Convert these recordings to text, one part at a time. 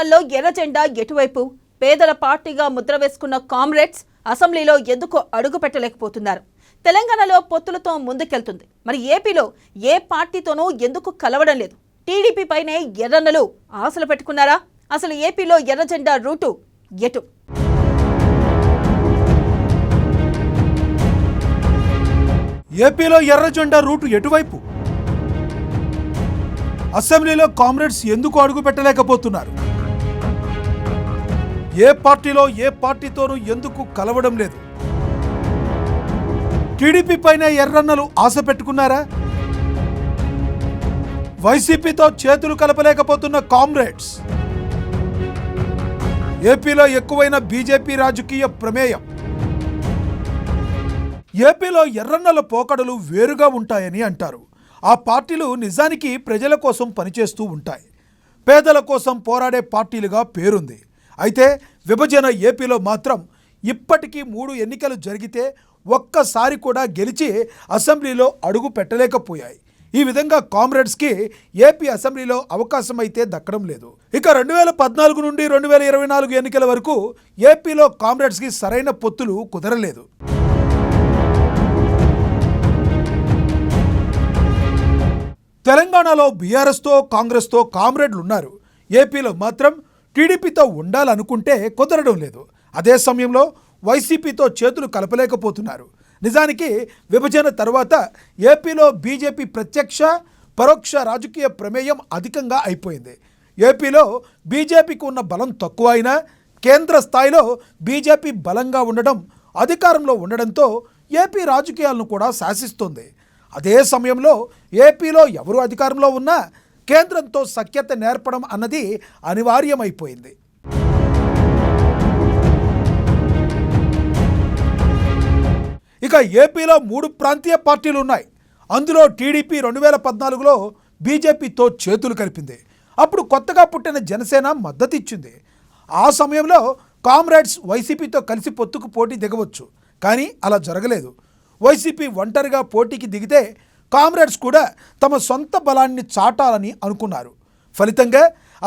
తెలంగాణలో ఎర్ర జెండా ఎటువైపు? పేదల పార్టీగా ముద్ర వేసుకున్న కామ్రేడ్స్ అసెంబ్లీలో ఎందుకు అడుగు పెట్టలేకపోతున్నారు? తెలంగాణలో పొత్తులతో ముందుకెళ్తుంది, మరి ఏపీలో ఏ పార్టీతోనూ ఎందుకు కలవడం లేదు? టీడీపీ పైనే ఎర్రన్నలు ఆశలు పెట్టుకున్నారా? అసలు ఏపీలో ఎర్ర జెండా రూటు ఎటు? ఏపీలో ఎర్ర జెండా రూటు ఎటువైపు? అసెంబ్లీలో కామ్రేడ్స్ ఎందుకు అడుగు పెట్టలేకపోతున్నారు? ఏ పార్టీలో ఏ పార్టీతోనూ ఎందుకు కలవడం లేదు? టీడీపీ పైన ఎర్రన్నలు ఆశ పెట్టుకున్నారా? వైసీపీతో చేతులు కలపలేకపోతున్న కామ్రేడ్స్. ఏపీలో ఎక్కువైన బీజేపీ రాజకీయ ప్రమేయం. ఏపీలో ఎర్రన్నల పోకడలు వేరుగా ఉంటాయని అంటారు. ఆ పార్టీలు నిజానికి ప్రజల కోసం పనిచేస్తూ ఉంటాయి. పేదల కోసం పోరాడే పార్టీలుగా పేరుంది. అయితే విభజన ఏపీలో మాత్రం ఇప్పటికీ 3 ఎన్నికలు జరిగితే ఒక్కసారి కూడా గెలిచి అసెంబ్లీలో అడుగు పెట్టలేకపోయాయి. ఈ విధంగా కామ్రేడ్స్కి ఏపీ అసెంబ్లీలో అవకాశం అయితే దక్కడం లేదు. ఇక 2014 నుండి 2024 ఎన్నికల వరకు ఏపీలో కామ్రేడ్స్కి సరైన పొత్తులు కుదరలేదు. తెలంగాణలో బీఆర్ఎస్తో కాంగ్రెస్తో కామ్రేడ్లు ఉన్నారు. ఏపీలో మాత్రం టీడీపీతో ఉండాలనుకుంటే కుదరడం లేదు. అదే సమయంలో వైసీపీతో చేతులు కలపలేకపోతున్నారు. నిజానికి విభజన తర్వాత ఏపీలో బీజేపీ ప్రత్యక్ష పరోక్ష రాజకీయ ప్రమేయం అధికంగా అయిపోయింది. ఏపీలో బీజేపీకి ఉన్న బలం తక్కువ అయినా కేంద్ర స్థాయిలో బీజేపీ బలంగా ఉండడం, అధికారంలో ఉండడంతో ఏపీ రాజకీయాలను కూడా శాసిస్తుంది. అదే సమయంలో ఏపీలో ఎవరు అధికారంలో ఉన్నా కేంద్రంతో సఖ్యత నేర్పడం అన్నది అనివార్యమైపోయింది. ఇక ఏపీలో 3 ప్రాంతీయ పార్టీలు ఉన్నాయి. అందులో టీడీపీ 2014లో బీజేపీతో చేతులు కలిపింది. అప్పుడు కొత్తగా పుట్టిన జనసేన మద్దతు ఇచ్చింది. ఆ సమయంలో కామ్రేడ్స్ వైసీపీతో కలిసి పొత్తుకు పోటీ దిగవచ్చు, కానీ అలా జరగలేదు. వైసీపీ ఒంటరిగా పోటీకి దిగితే కామ్రేడ్స్ కూడా తమ సొంత బలాన్ని చాటాలని అనుకున్నారు. ఫలితంగా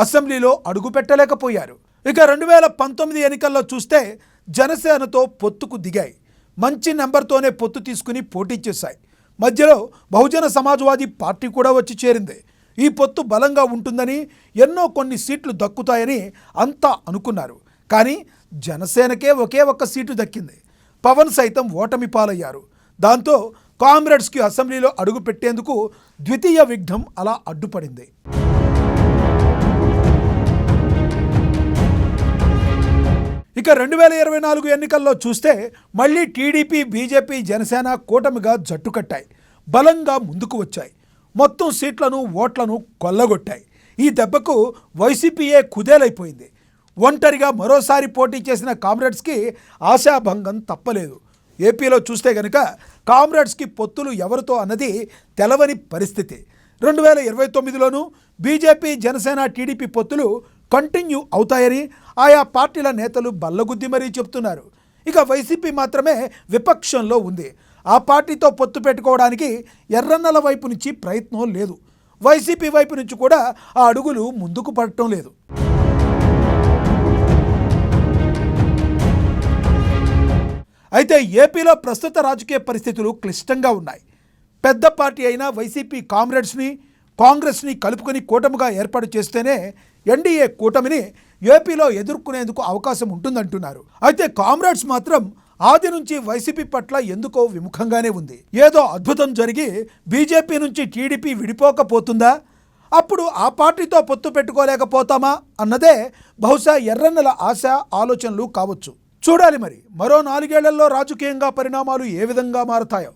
అసెంబ్లీలో అడుగు పెట్టలేకపోయారు. ఇక 2019 ఎన్నికల్లో చూస్తే జనసేనతో పొత్తుకు దిగాయి. మంచి నెంబర్తోనే పొత్తు తీసుకుని పోటీ చేశాయి. మధ్యలో బహుజన సమాజ్వాదీ పార్టీ కూడా వచ్చి చేరింది. ఈ పొత్తు బలంగా ఉంటుందని, ఎన్నో కొన్ని సీట్లు దక్కుతాయని అంతా అనుకున్నారు. కానీ జనసేనకే ఒకే ఒక్క సీటు దక్కింది. పవన్ సైతం ఓటమి పాలయ్యారు. దాంతో కామ్రేడ్స్కి అసెంబ్లీలో అడుగు పెట్టేందుకు ద్వితీయ విఘ్నం అలా అడ్డుపడింది. ఇక 2024 ఎన్నికల్లో చూస్తే మళ్ళీ టీడీపీ, బీజేపీ, జనసేన కూటమిగా జట్టు కట్టాయి. బలంగా ముందుకు వచ్చాయి. మొత్తం సీట్లను, ఓట్లను కొల్లగొట్టాయి. ఈ దెబ్బకు వైసీపీయే కుదేలైపోయింది. ఒంటరిగా మరోసారి పోటీ చేసిన కామ్రేడ్స్కి ఆశాభంగం తప్పలేదు. ఏపీలో చూస్తే గనుక కామ్రేడ్స్కి పొత్తులు ఎవరితో అన్నది తెలవని పరిస్థితి. 2029లోనూ బీజేపీ, జనసేన, టీడీపీ పొత్తులు కంటిన్యూ అవుతాయని ఆయా పార్టీల నేతలు బల్లగుద్ది మరీ చెప్తున్నారు. ఇక వైసీపీ మాత్రమే విపక్షంలో ఉంది. ఆ పార్టీతో పొత్తు పెట్టుకోవడానికి ఎర్రన్నల వైపు నుంచి ప్రయత్నం లేదు. వైసీపీ వైపు నుంచి కూడా ఆ అడుగులు ముందుకు పడటం లేదు. అయితే ఏపీలో ప్రస్తుత రాజకీయ పరిస్థితులు క్లిష్టంగా ఉన్నాయి. పెద్ద పార్టీ అయిన వైసీపీ కాంగ్రెస్ని కలుపుకొని కూటమిగా ఏర్పాటు చేస్తేనే ఎన్డీఏ కూటమిని ఏపీలో ఎదుర్కొనేందుకు అవకాశం ఉంటుందంటున్నారు. అయితే కామ్రేడ్స్ మాత్రం ఆది నుంచి వైసీపీ పట్ల ఎందుకో విముఖంగానే ఉంది. ఏదో అద్భుతం జరిగి బీజేపీ నుంచి టీడీపీ విడిపోకపోతుందా, అప్పుడు ఆ పార్టీతో పొత్తు పెట్టుకోలేకపోతామా అన్నదే బహుశా ఎర్రన్నల ఆశ, ఆలోచనలు కావచ్చు. చూడాలి మరి మరో 4 ఏళ్లలో రాజకీయంగా పరిణామాలు ఏ విధంగా మారతాయో.